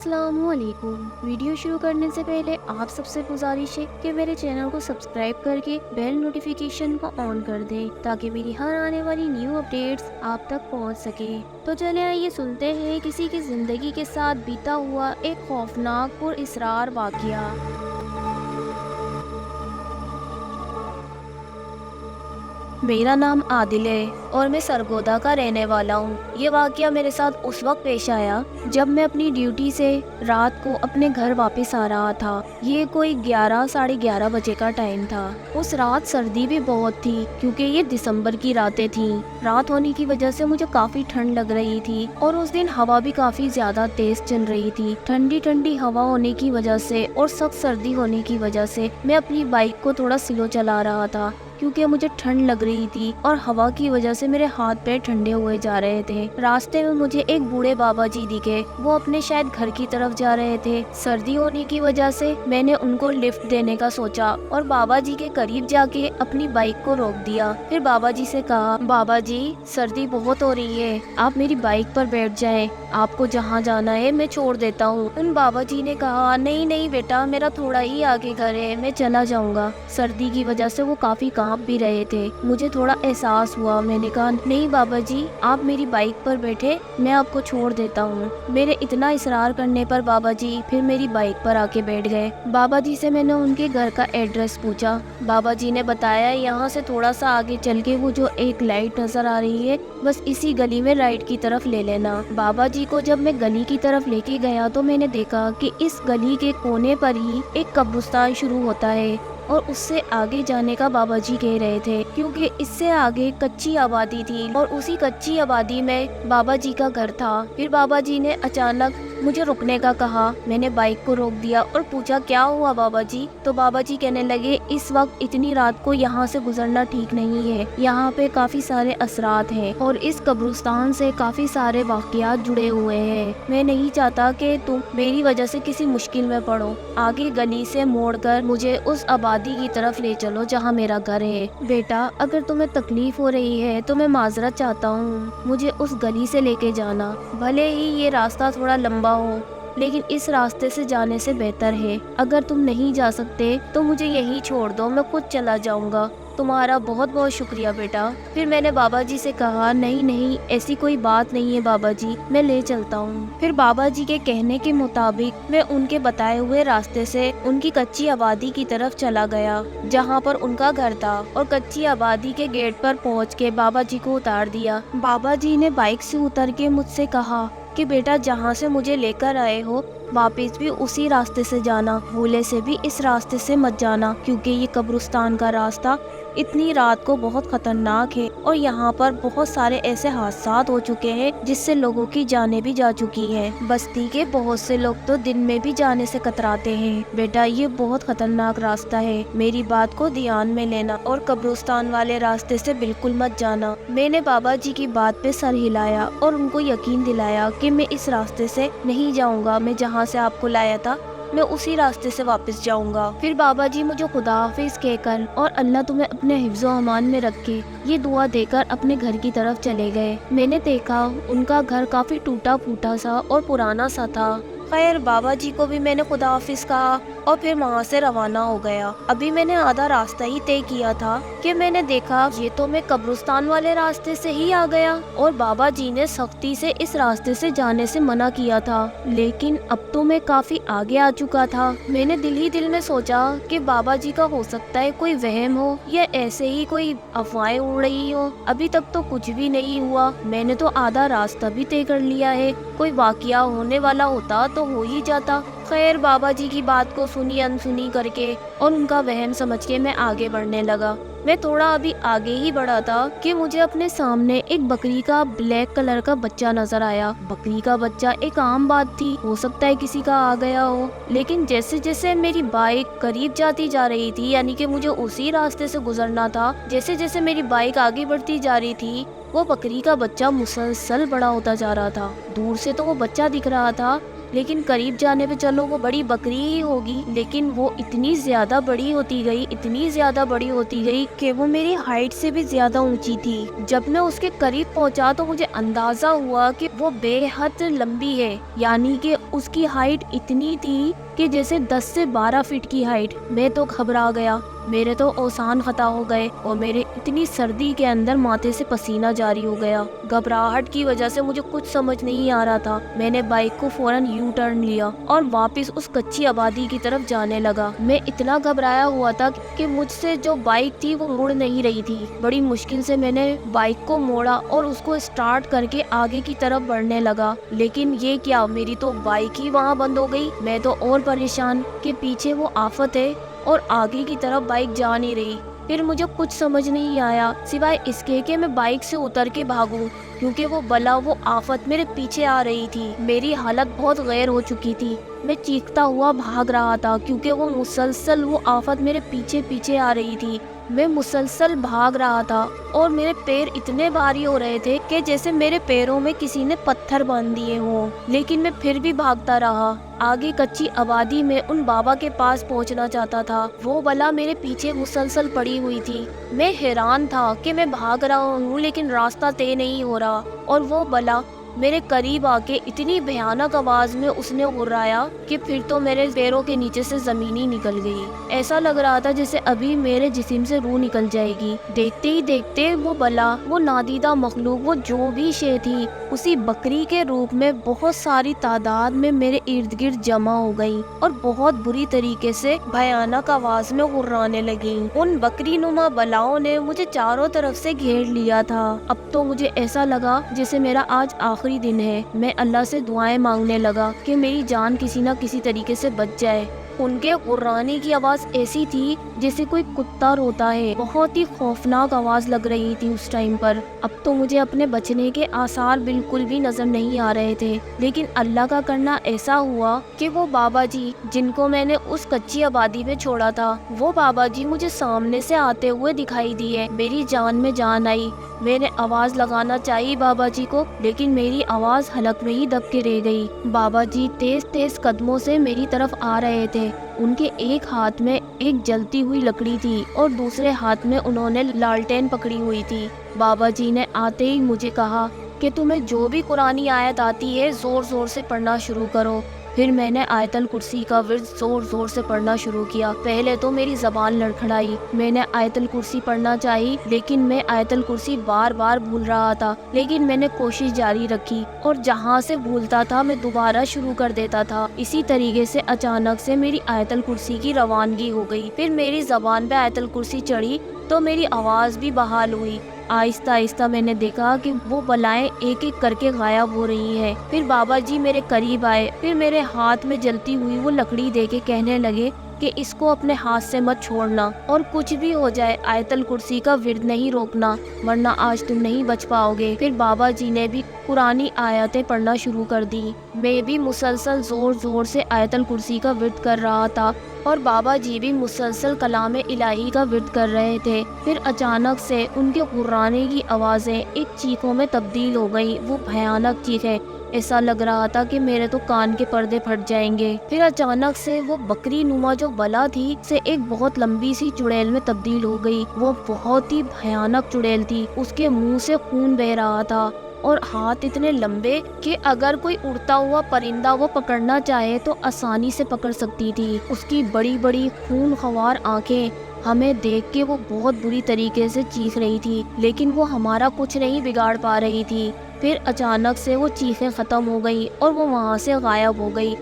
السلام علیکم۔ ویڈیو شروع کرنے سے پہلے آپ سب سے گزارش ہے کہ میرے چینل کو سبسکرائب کر کے بیل نوٹیفیکیشن کو آن کر دیں تاکہ میری ہر آنے والی نیو اپڈیٹس آپ تک پہنچ سکے۔ تو چلیں آئیے سنتے ہیں کسی کی زندگی کے ساتھ بیتا ہوا ایک خوفناک پر اسرار واقعہ۔ میرا نام عادل ہے اور میں سرگودا کا رہنے والا ہوں۔ یہ واقعہ میرے ساتھ اس وقت پیش آیا جب میں اپنی ڈیوٹی سے رات کو اپنے گھر واپس آ رہا تھا۔ یہ کوئی 11 ساڑھے 11 بجے کا ٹائم تھا۔ اس رات سردی بھی بہت تھی کیونکہ یہ دسمبر کی راتیں تھیں۔ رات ہونے کی وجہ سے مجھے کافی ٹھنڈ لگ رہی تھی اور اس دن ہوا بھی کافی زیادہ تیز چل رہی تھی۔ ٹھنڈی ٹھنڈی ہوا ہونے کی وجہ سے اور سخت سردی ہونے کی وجہ سے میں اپنی بائک کو تھوڑا سلو چلا رہا تھا کیونکہ مجھے ٹھنڈ لگ رہی تھی اور ہوا کی وجہ سے میرے ہاتھ پیر ٹھنڈے ہوئے جا رہے تھے۔ راستے میں مجھے ایک بوڑھے بابا جی دکھے، وہ اپنے شاید گھر کی طرف جا رہے تھے۔ سردی ہونے کی وجہ سے میں نے ان کو لفٹ دینے کا سوچا اور بابا جی کے قریب جا کے اپنی بائک کو روک دیا۔ پھر بابا جی سے کہا، بابا جی سردی بہت ہو رہی ہے، آپ میری بائک پر بیٹھ جائیں، آپ کو جہاں جانا ہے میں چھوڑ دیتا ہوں۔ ان بابا جی نے کہا، نہیں نہیں بیٹا، میرا تھوڑا ہی آگے گھر ہے، میں چلا جاؤں گا۔ سردی کی وجہ سے وہ کافی کانپ بھی رہے تھے۔ مجھے تھوڑا احساس ہوا، میں نے کہا، نہیں بابا جی آپ میری بائک پر بیٹھے، میں آپ کو چھوڑ دیتا ہوں۔ میرے اتنا اصرار کرنے پر بابا جی پھر میری بائک پر آ کے بیٹھ گئے۔ بابا جی سے میں نے ان کے گھر کا ایڈریس پوچھا۔ بابا جی نے بتایا، یہاں سے تھوڑا سا آگے چل کے وہ جو ایک لائٹ نظر آ رہی ہے، بس اسی گلی میں رائٹ کی طرف لے لینا۔ بابا جی کو جب میں گلی کی طرف لے کے گیا تو میں نے دیکھا کہ اس گلی کے کونے پر ہی ایک قبرستان شروع ہوتا ہے اور اس سے آگے جانے کا بابا جی کہہ رہے تھے کیونکہ اس سے آگے کچی آبادی تھی اور اسی کچی آبادی میں بابا جی کا گھر تھا۔ پھر بابا جی نے اچانک مجھے رکنے کا کہا۔ میں نے بائک کو روک دیا اور پوچھا، کیا ہوا بابا جی؟ تو بابا جی کہنے لگے، اس وقت اتنی رات کو یہاں سے گزرنا ٹھیک نہیں ہے، یہاں پہ کافی سارے اثرات ہیں اور اس قبرستان سے کافی سارے واقعات جڑے ہوئے ہیں۔ میں نہیں چاہتا کہ تم میری وجہ سے کسی مشکل میں پڑو۔ آگے گلی سے موڑ کر مجھے اس آبادی کی طرف لے چلو جہاں میرا گھر ہے۔ بیٹا اگر تمہیں تکلیف ہو رہی ہے تو میں معذرت چاہتا ہوں، مجھے اس گلی سے لے کے جانا، بھلے ہی یہ راستہ تھوڑا لمبا ہو لیکن اس راستے سے جانے سے بہتر ہے۔ اگر تم نہیں جا سکتے تو مجھے یہیں چھوڑ دو، میں خود چلا جاؤں گا، تمہارا بہت بہت شکریہ بیٹا۔ پھر میں نے بابا جی سے کہا، نہیں نہیں ایسی کوئی بات نہیں ہے بابا جی، میں لے چلتا ہوں۔ پھر بابا جی کے کہنے کے مطابق میں ان کے بتائے ہوئے راستے سے ان کی کچی آبادی کی طرف چلا گیا جہاں پر ان کا گھر تھا اور کچی آبادی کے گیٹ پر پہنچ کے بابا جی کو اتار دیا۔ بابا جی نے بائک سے اتر کے مجھ سے کہا کہ بیٹا جہاں سے مجھے لے کر آئے ہو واپس بھی اسی راستے سے جانا، بھولے سے بھی اس راستے سے مت جانا کیونکہ یہ قبرستان کا راستہ اتنی رات کو بہت خطرناک ہے اور یہاں پر بہت سارے ایسے حادثات ہو چکے ہیں جس سے لوگوں کی جانیں بھی جا چکی ہیں۔ بستی کے بہت سے لوگ تو دن میں بھی جانے سے کتراتے ہیں۔ بیٹا یہ بہت خطرناک راستہ ہے، میری بات کو دھیان میں لینا اور قبرستان والے راستے سے بالکل مت جانا۔ میں نے بابا جی کی بات پہ سر ہلایا اور ان کو یقین دلایا کہ میں اس راستے سے نہیں جاؤں گا، میں جہاں سے آپ کو لایا تھا میں اسی راستے سے واپس جاؤں گا۔ پھر بابا جی مجھے خدا حافظ کہہ کر اور اللہ تمہیں اپنے حفظ و امان میں رکھے یہ دعا دے کر اپنے گھر کی طرف چلے گئے۔ میں نے دیکھا ان کا گھر کافی ٹوٹا پھوٹا سا اور پرانا سا تھا۔ خیر بابا جی کو بھی میں نے خدا حافظ کہا اور پھر وہاں سے روانہ ہو گیا۔ ابھی میں نے آدھا راستہ ہی طے کیا تھا کہ میں نے دیکھا یہ تو میں قبرستان والے راستے سے ہی آ گیا اور بابا جی نے سختی سے اس راستے سے جانے سے منع کیا تھا، لیکن اب تو میں کافی آگے آ چکا تھا۔ میں نے دل ہی دل میں سوچا کہ بابا جی کا ہو سکتا ہے کوئی وہم ہو یا ایسے ہی کوئی افواہیں اڑ رہی ہو، ابھی تک تو کچھ بھی نہیں ہوا، میں نے تو آدھا راستہ بھی طے کر لیا ہے، کوئی واقعہ ہونے والا ہوتا تو ہو ہی جاتا۔ خیر بابا جی کی بات کو سنی انسنی کر کے اور ان کا وہم سمجھ کے میں آگے بڑھنے لگا۔ میں تھوڑا ابھی آگے ہی بڑھا تھا کہ مجھے اپنے سامنے ایک بکری کا بلیک کلر کا بچہ نظر آیا۔ بکری کا بچہ ایک عام بات تھی، ہو سکتا ہے کسی کا آ گیا ہو، لیکن جیسے جیسے میری بائک قریب جاتی جا رہی تھی، یعنی کہ مجھے اسی راستے سے گزرنا تھا، جیسے جیسے میری بائک آگے بڑھتی جا رہی تھی وہ بکری کا بچہ مسلسل بڑا ہوتا جا رہا تھا۔ دور سے تو وہ بچہ دکھ رہا تھا لیکن قریب جانے پہ چلو وہ بڑی بکری ہی ہوگی، لیکن وہ اتنی زیادہ بڑی ہوتی گئی، اتنی زیادہ بڑی ہوتی گئی کہ وہ میری ہائٹ سے بھی زیادہ اونچی تھی۔ جب میں اس کے قریب پہنچا تو مجھے اندازہ ہوا کہ وہ بے حد لمبی ہے، یعنی کہ اس کی ہائٹ اتنی تھی کہ جیسے 10 سے 12 فٹ کی ہائٹ۔ میں تو گھبرا گیا، میرے تو اوسان خطا ہو گئے اور میرے اتنی سردی کے اندر ماتھے سے پسینہ جاری ہو گیا۔ گھبراہٹ کی وجہ سے مجھے کچھ سمجھ نہیں آ رہا تھا۔ میں نے بائک کو فوراً یو ٹرن لیا اور واپس اس کچی آبادی کی طرف جانے لگا۔ میں اتنا گھبرایا ہوا تھا کہ مجھ سے جو بائک تھی وہ مڑ نہیں رہی تھی۔ بڑی مشکل سے میں نے بائک کو موڑا اور اس کو اسٹارٹ کر کے آگے کی طرف بڑھنے لگا، لیکن یہ کیا، میری تو بائک ہی وہاں بند ہو گئی۔ میں تو اور پریشان کہ پیچھے وہ آفت ہے اور آگے کی طرف بائک جا نہیں رہی۔ پھر مجھے کچھ سمجھ نہیں آیا سوائے اس کے کہ میں بائک سے اتر کے بھاگوں، کیونکہ وہ بلا، وہ آفت میرے پیچھے آ رہی تھی۔ میری حالت بہت غیر ہو چکی تھی، میں چیختا ہوا بھاگ رہا تھا کیونکہ وہ مسلسل وہ آفت میرے پیچھے پیچھے آ رہی تھی۔ میں مسلسل بھاگ رہا تھا اور میرے پیر اتنے بھاری ہو رہے تھے کہ جیسے میرے پیروں میں کسی نے پتھر باندھ دیے ہوں، لیکن میں پھر بھی بھاگتا رہا۔ آگے کچی آبادی میں ان بابا کے پاس پہنچنا چاہتا تھا، وہ بلا میرے پیچھے مسلسل پڑی ہوئی تھی۔ میں حیران تھا کہ میں بھاگ رہا ہوں لیکن راستہ طے نہیں ہو رہا، اور وہ بلا میرے قریب آ کے اتنی بھیانک آواز میں اس نے غرایا کہ پھر تو میرے پیروں کے نیچے سے زمین ہی نکل گئی۔ ایسا لگ رہا تھا جیسے ابھی میرے جسم سے روح نکل جائے گی۔ دیکھتے ہی دیکھتے وہ بلا، وہ نادیدہ مخلوق، وہ جو بھی شے تھی، اسی بکری کے روپ میں بہت ساری تعداد میں میرے ارد گرد جمع ہو گئی اور بہت بری طریقے سے بھیانک آواز میں غرانے لگی۔ ان بکری نما بلاؤں نے مجھے چاروں طرف سے گھیر لیا تھا۔ اب تو مجھے ایسا لگا جیسے میرا آج آخری دن ہے۔ میں اللہ سے دعائیں مانگنے لگا کہ میری جان کسی نہ کسی طریقے سے بچ جائے۔ ان کے غرانے کی آواز ایسی تھی جیسے کوئی کتا روتا ہے، بہت ہی خوفناک آواز لگ رہی تھی اس ٹائم پر۔ اب تو مجھے اپنے بچنے کے آثار بالکل بھی نظر نہیں آ رہے تھے، لیکن اللہ کا کرنا ایسا ہوا کہ وہ بابا جی جن کو میں نے اس کچی آبادی میں چھوڑا تھا، وہ بابا جی مجھے سامنے سے آتے ہوئے دکھائی دیے۔ میری جان میں جان آئی۔ میں نے آواز لگانا چاہی بابا جی کو، لیکن میری آواز حلق میں ہی دب کے رہ گئی۔ بابا جی تیز تیز قدموں سے میری طرف آ رہے تھے۔ ان کے ایک ہاتھ میں ایک جلتی ہوئی لکڑی تھی اور دوسرے ہاتھ میں انہوں نے لالٹین پکڑی ہوئی تھی۔ بابا جی نے آتے ہی مجھے کہا کہ تمہیں جو بھی قرآنی آیت آتی ہے زور زور سے پڑھنا شروع کرو۔ پھر میں نے آیت الکرسی کا ورد زور زور سے پڑھنا شروع کیا۔ پہلے تو میری زبان لڑکھڑائی، میں نے آیت الکرسی پڑھنا چاہی، لیکن میں آیت الکرسی بار بار بھول رہا تھا، لیکن میں نے کوشش جاری رکھی اور جہاں سے بھولتا تھا میں دوبارہ شروع کر دیتا تھا۔ اسی طریقے سے اچانک سے میری آیت الکرسی کی روانگی ہو گئی۔ پھر میری زبان پہ آیت الکرسی چڑھی تو میری آواز بھی بحال ہوئی۔ آہستہ آہستہ میں نے دیکھا کہ وہ بلائیں ایک ایک کر کے غائب ہو رہی ہیں۔ پھر بابا جی میرے قریب آئے، پھر میرے ہاتھ میں جلتی ہوئی وہ لکڑی دے کے کہنے لگے کہ اس کو اپنے ہاتھ سے مت چھوڑنا، اور کچھ بھی ہو جائے آیت الکرسی کا ورد نہیں روکنا، ورنہ آج تم نہیں بچ پاؤ گے۔ پھر بابا جی نے بھی قرآنی آیتیں پڑھنا شروع کر دی۔ میں بھی مسلسل زور زور سے آیت الکرسی کا ورد کر رہا تھا اور بابا جی بھی مسلسل کلام الہی کا ورد کر رہے تھے۔ پھر اچانک سے ان کے غرانے کی آوازیں ایک چیخوں میں تبدیل ہو گئیں، وہ بھیانک چیخیں، ایسا لگ رہا تھا کہ میرے تو کان کے پردے پھٹ جائیں گے۔ پھر اچانک سے وہ بکری نما جو بلا تھی سے ایک بہت لمبی سی چڑیل میں تبدیل ہو گئی۔ وہ بہت ہی بھیانک چڑیل تھی، اس کے منہ سے خون بہ رہا تھا اور ہاتھ اتنے لمبے کہ اگر کوئی اڑتا ہوا پرندہ وہ پکڑنا چاہے تو آسانی سے پکڑ سکتی تھی۔ اس کی بڑی بڑی خون خوار آنکھیں، ہمیں دیکھ کے وہ بہت بری طریقے سے چیخ رہی تھی، لیکن وہ ہمارا کچھ نہیں بگاڑ پا رہی تھی۔ پھر اچانک سے وہ چیخیں ختم ہو گئیں اور وہ وہاں سے غائب ہو گئی۔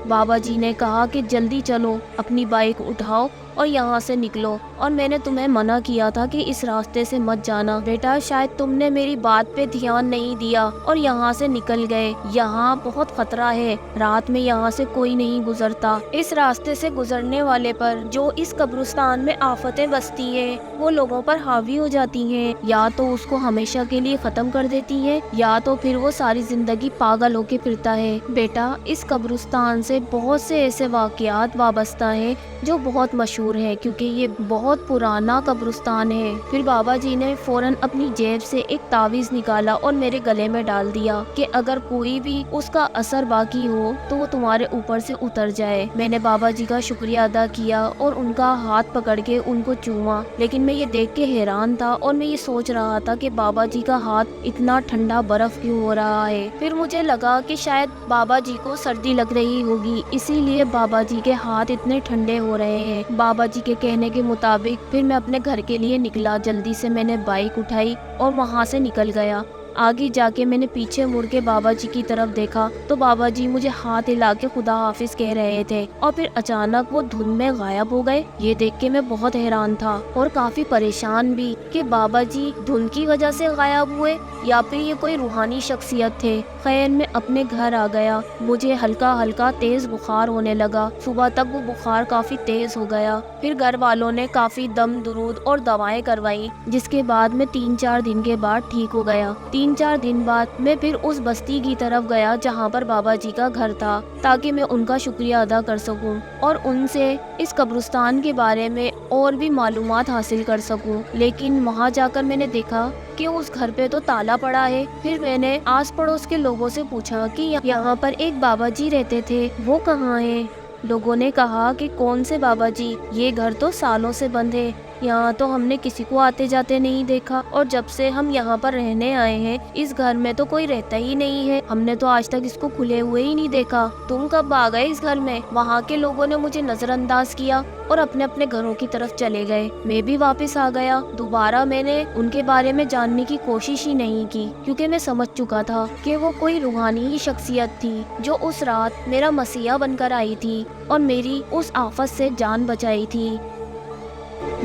بابا جی نے کہا کہ جلدی چلو، اپنی بائک اٹھاؤ اور یہاں سے نکلو، اور میں نے تمہیں منع کیا تھا کہ اس راستے سے مت جانا بیٹا، شاید تم نے میری بات پہ دھیان نہیں دیا اور یہاں سے نکل گئے۔ یہاں بہت خطرہ ہے، رات میں یہاں سے کوئی نہیں گزرتا۔ اس راستے سے گزرنے والے پر جو اس قبرستان میں آفتیں بستی ہیں وہ لوگوں پر حاوی ہو جاتی ہیں، یا تو اس کو ہمیشہ کے لیے ختم کر دیتی ہیں یا تو پھر وہ ساری زندگی پاگل ہو کے پھرتا ہے۔ بیٹا، اس قبرستان سے بہت سے ایسے واقعات وابستہ ہیں جو بہت مشہور مشہور ہے کیونکہ یہ بہت پرانا قبرستان ہے۔ پھر بابا جی نے فوراً اپنی جیب سے ایک تعویذ نکالا اور میرے گلے میں ڈال دیا کہ اگر کوئی بھی اس کا اثر باقی ہو تو وہ تمہارے اوپر سے اتر جائے۔ میں نے بابا جی کا شکریہ ادا کیا اور ان کا ہاتھ پکڑ کے ان کو چوما، لیکن میں یہ دیکھ کے حیران تھا اور میں یہ سوچ رہا تھا کہ بابا جی کا ہاتھ اتنا ٹھنڈا برف کیوں ہو رہا ہے۔ پھر مجھے لگا کہ شاید بابا جی کو سردی لگ رہی ہوگی، اسی لیے بابا جی کے ہاتھ اتنے ٹھنڈے ہو رہے ہیں۔ بابا جی کے کہنے کے مطابق پھر میں اپنے گھر کے لیے نکلا۔ جلدی سے میں نے بائک اٹھائی اور وہاں سے نکل گیا۔ آگے جا کے میں نے پیچھے مڑ کے بابا جی کی طرف دیکھا تو بابا جی مجھے ہاتھ ہلا کے خدا حافظ کہہ رہے تھے اور پھر اچانک وہ دھند میں غائب ہو گئے۔ یہ دیکھ کے میں بہت حیران تھا اور کافی پریشان بھی کہ بابا جی دھند کی وجہ سے غائب ہوئے یا پھر یہ کوئی روحانی شخصیت تھے۔ خیر میں اپنے گھر آ گیا۔ مجھے ہلکا ہلکا تیز بخار ہونے لگا۔ صبح تک وہ بخار کافی تیز ہو گیا۔ پھر گھر والوں نے کافی دم درود اور دوائیں کروائی، جس کے بعد میں 3-4 دن کے بعد ٹھیک ہو گیا۔ 3-4 دن بعد میں پھر اس بستی کی طرف گیا جہاں پر بابا جی کا گھر تھا، تاکہ میں ان کا شکریہ ادا کر سکوں اور ان سے اس قبرستان کے بارے میں اور بھی معلومات حاصل کر سکوں۔ لیکن وہاں جا کر میں نے دیکھا کہ اس گھر پہ تو تالا پڑا ہے۔ پھر میں نے آس پڑوس کے لوگوں سے پوچھا کہ یہاں پر ایک بابا جی رہتے تھے، وہ کہاں ہیں؟ لوگوں نے کہا کہ کون سے بابا جی، یہ گھر تو سالوں سے بند ہے، یہاں تو ہم نے کسی کو آتے جاتے نہیں دیکھا، اور جب سے ہم یہاں پر رہنے آئے ہیں اس گھر میں تو کوئی رہتا ہی نہیں ہے، ہم نے تو آج تک اس کو کھلے ہوئے ہی نہیں دیکھا، تم کب آ گئے اس گھر میں؟ وہاں کے لوگوں نے مجھے نظر انداز کیا اور اپنے اپنے گھروں کی طرف چلے گئے۔ میں بھی واپس آ گیا۔ دوبارہ میں نے ان کے بارے میں جاننے کی کوشش ہی نہیں کی، کیونکہ میں سمجھ چکا تھا کہ وہ کوئی روحانی ہی شخصیت تھی جو اس رات میرا مسیحا بن کر آئی تھی اور میری اس آفت سے جان بچائی تھی۔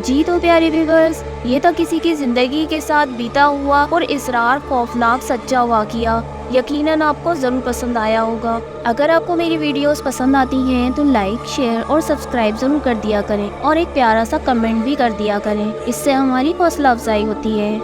جی تو پیارے ویورز، یہ تھا کسی کی زندگی کے ساتھ بیتا ہوا اور اسرار خوفناک سچا واقعہ۔ یقیناً آپ کو ضرور پسند آیا ہوگا۔ اگر آپ کو میری ویڈیوز پسند آتی ہیں تو لائک، شیئر اور سبسکرائب ضرور کر دیا کریں اور ایک پیارا سا کمنٹ بھی کر دیا کریں، اس سے ہماری حوصلہ افزائی ہوتی ہے۔